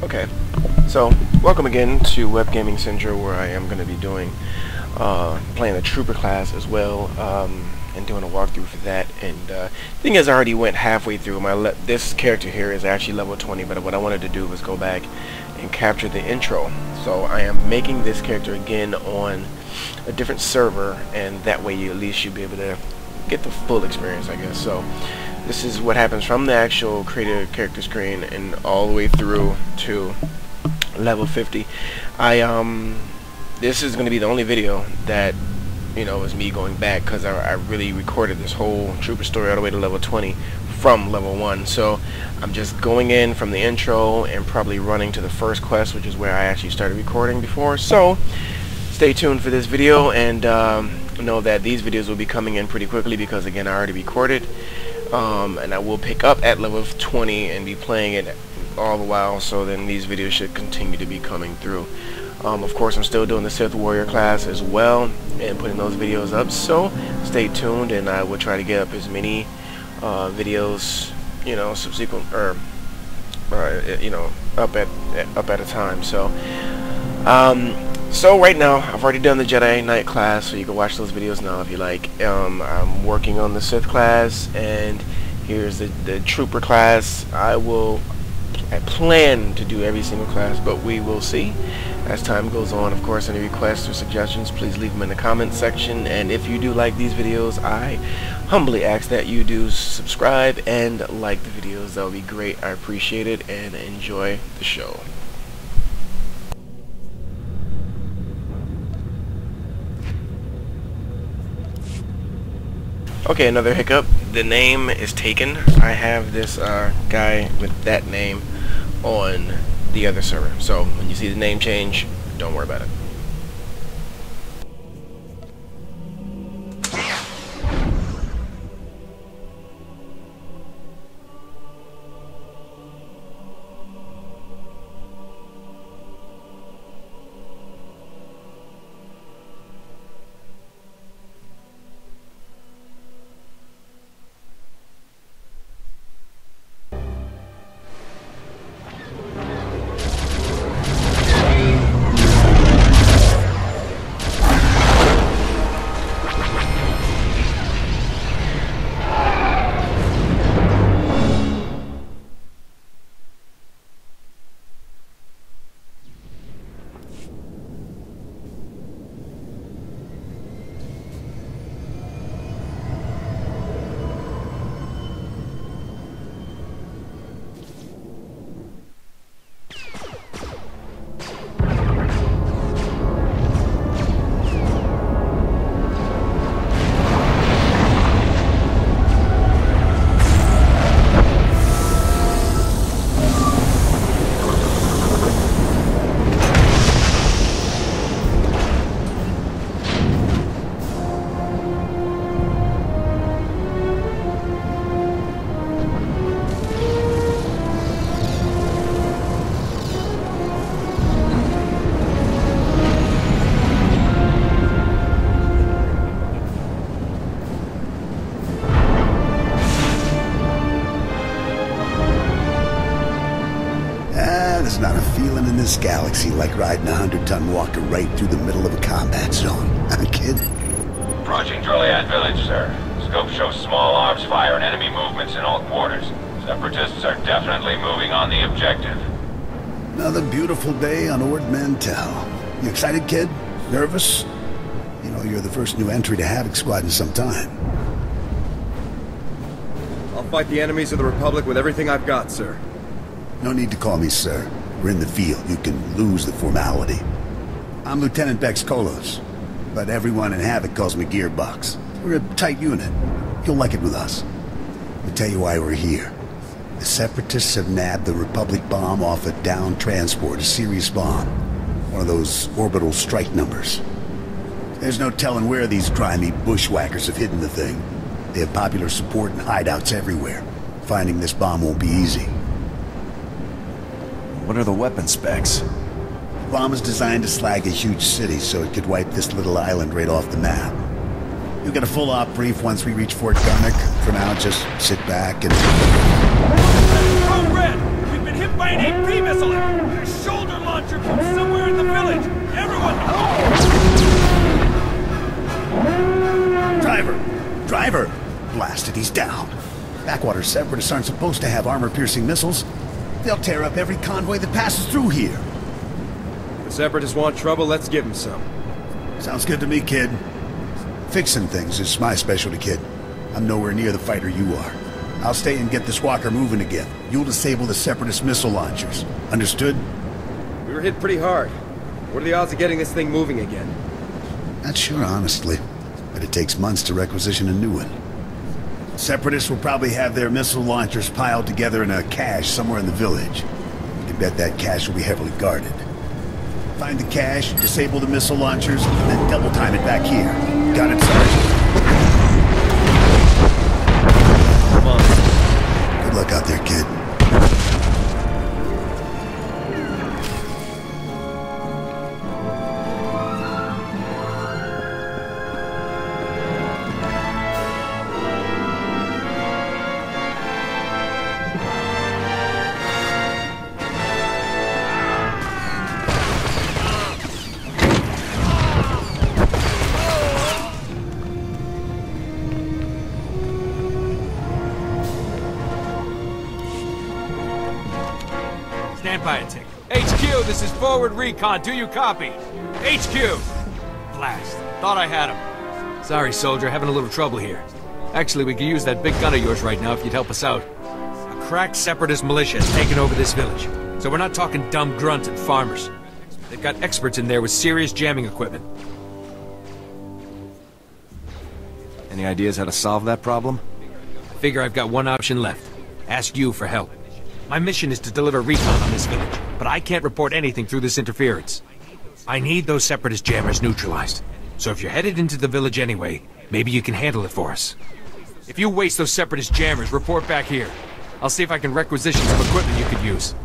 Okay, so welcome again to Web Gaming Central, where I am going to be doing playing a trooper class as well, and doing a walkthrough for that. And thing is, I already went halfway through. This character here is actually level 20, but what I wanted to do was go back and capture the intro. So I am making this character again on a different server, and that way at least you'll be able to get the full experience, I guess. So this is what happens from the actual creator character screen and all the way through to level 50. This is going to be the only video that, you know, is me going back, because I really recorded this whole trooper story all the way to level 20 from level 1. So I'm just going in from the intro and probably running to the first quest, which is where I actually started recording before. So stay tuned for this video, and know that these videos will be coming in pretty quickly, because again, I already recorded, and I will pick up at level 20 and be playing it all the while. So then these videos should continue to be coming through. Of course, I'm still doing the Sith Warrior class as well and putting those videos up, so stay tuned, and I will try to get up as many videos, you know, subsequent, or you know, up at a time. So so right now I've already done the Jedi Knight class, so you can watch those videos now if you like. I'm working on the Sith class, and here's the Trooper class. I plan to do every single class, but we will see as time goes on. Of course, any requests or suggestions, please leave them in the comments section, and if you do like these videos, I humbly ask that you do subscribe and like the videos. That would be great. I appreciate it, and enjoy the show. Okay, another hiccup. The name is taken. I have this guy with that name on the other server. So when you see the name change, don't worry about it. There's not a feeling in this galaxy like riding a 100-ton walker right through the middle of a combat zone. I'm kidding. Approaching Droliad village, sir. Scope shows small arms fire and enemy movements in all quarters. Separatists are definitely moving on the objective. Another beautiful day on Ord Mantell. You excited, kid? Nervous? You know, you're the first new entry to Havoc Squad in some time. I'll fight the enemies of the Republic with everything I've got, sir. No need to call me sir. We're in the field. You can lose the formality. I'm Lieutenant Bex Kolos, but everyone in Havoc calls me Gearbox. We're a tight unit. You'll like it with us. Let me tell you why we're here. The Separatists have nabbed the Republic bomb off a downed transport, a serious bomb. One of those orbital strike numbers. There's no telling where these grimy bushwhackers have hidden the thing. They have popular support and hideouts everywhere. Finding this bomb won't be easy. What are the weapon specs? The bomb is designed to slag a huge city, so it could wipe this little island right off the map. You'll get a full op brief once we reach Fort Gunnock. For now, just sit back and... Code Red! We've been hit by an AP missile! He's down. Backwater Separatists aren't supposed to have armor-piercing missiles. They'll tear up every convoy that passes through here. If the Separatists want trouble, let's give them some. Sounds good to me, kid. Fixing things is my specialty, kid. I'm nowhere near the fighter you are. I'll stay and get this walker moving again. You'll disable the Separatist missile launchers. Understood? We were hit pretty hard. What are the odds of getting this thing moving again? Not sure, honestly. But it takes months to requisition a new one. Separatists will probably have their missile launchers piled together in a cache somewhere in the village. You can bet that cache will be heavily guarded. Find the cache, disable the missile launchers, and then double time it back here. Got it, Sergeant? Come on. Good luck out there, kid. Stand by a tick. HQ, this is forward recon. Do you copy? HQ! Blast. Thought I had him. Sorry, soldier. Having a little trouble here. Actually, we could use that big gun of yours right now if you'd help us out. A cracked separatist militia has taken over this village. So we're not talking dumb grunts and farmers. They've got experts in there with serious jamming equipment. Any ideas how to solve that problem? I figure I've got one option left. Ask you for help. My mission is to deliver recon on this village, but I can't report anything through this interference. I need those separatist jammers neutralized. So if you're headed into the village anyway, maybe you can handle it for us. If you waste those separatist jammers, report back here. I'll see if I can requisition some equipment you could use.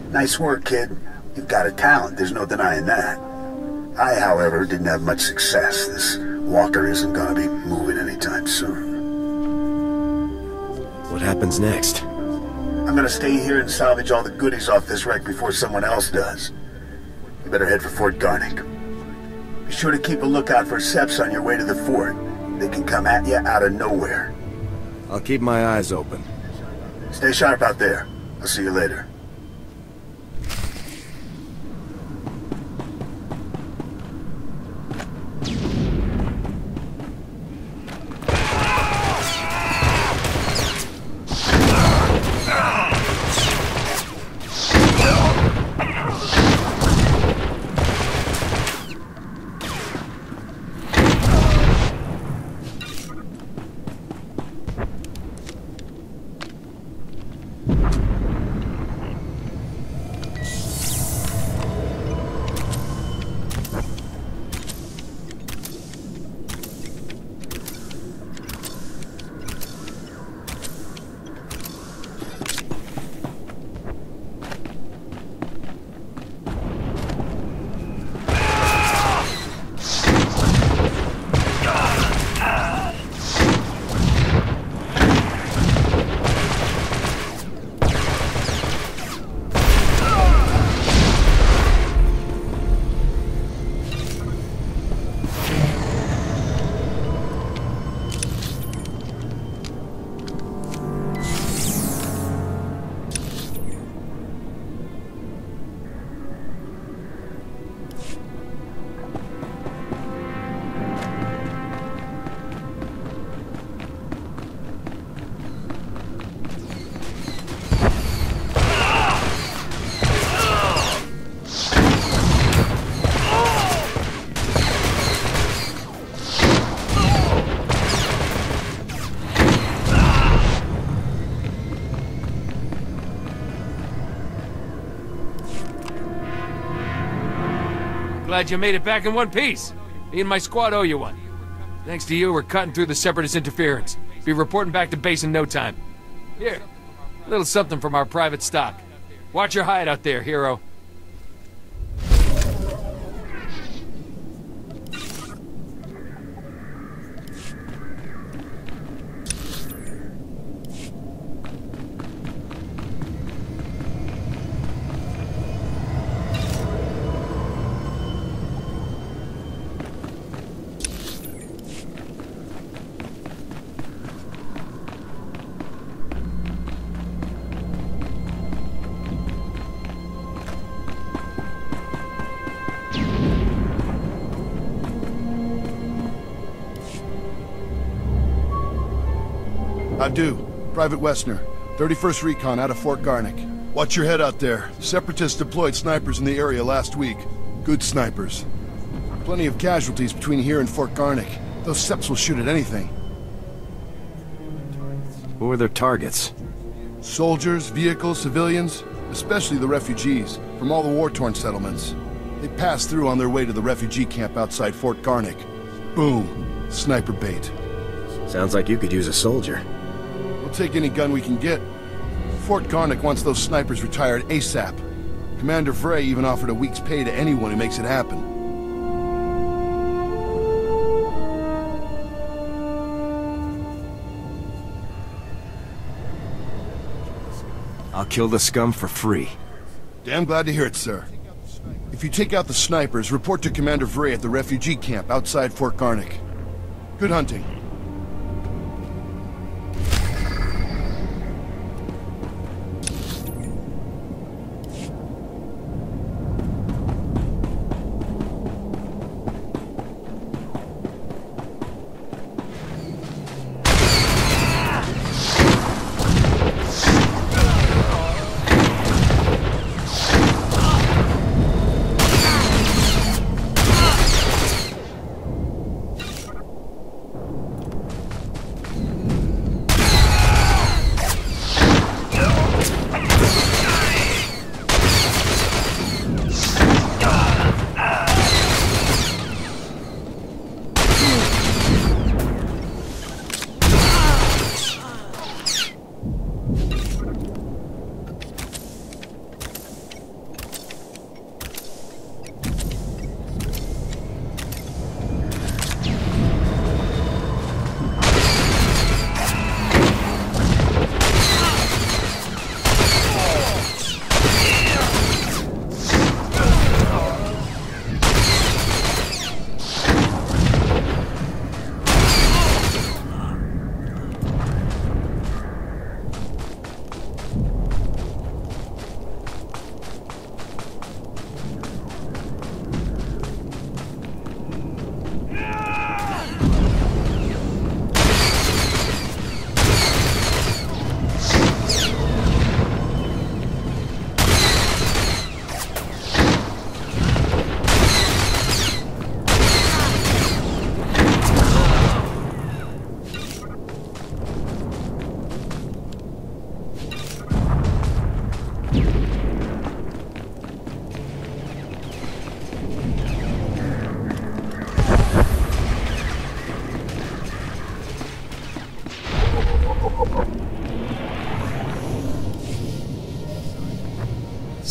Nice work, kid. You've got a talent, there's no denying that. I, however, didn't have much success. This walker isn't gonna be moving anytime soon. What happens next? I'm gonna stay here and salvage all the goodies off this wreck before someone else does. You better head for Fort Garnick. Be sure to keep a lookout for Seps on your way to the fort. They can come at you out of nowhere. I'll keep my eyes open. Stay sharp out there. I'll see you later. glad you made it back in one piece. Me and my squad owe you one. Thanks to you, we're cutting through the Separatist interference. Be reporting back to base in no time. Here, a little something from our private stock. Watch your hide out there, hero. I do. Private Westner, 31st Recon out of Fort Garnick. Watch your head out there. Separatists deployed snipers in the area last week. Good snipers. Plenty of casualties between here and Fort Garnick. Those Seps will shoot at anything. Who are their targets? Soldiers, vehicles, civilians, especially the refugees from all the war-torn settlements. They pass through on their way to the refugee camp outside Fort Garnick. Boom. Sniper bait. Sounds like you could use a soldier. We'll take any gun we can get. Fort Garnick wants those snipers retired ASAP. Commander Frey even offered a week's pay to anyone who makes it happen. I'll kill the scum for free. Damn glad to hear it, sir. If you take out the snipers, report to Commander Frey at the refugee camp outside Fort Garnick. Good hunting.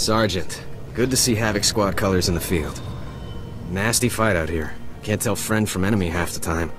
Sergeant, good to see Havoc Squad colors in the field. Nasty fight out here. Can't tell friend from enemy half the time.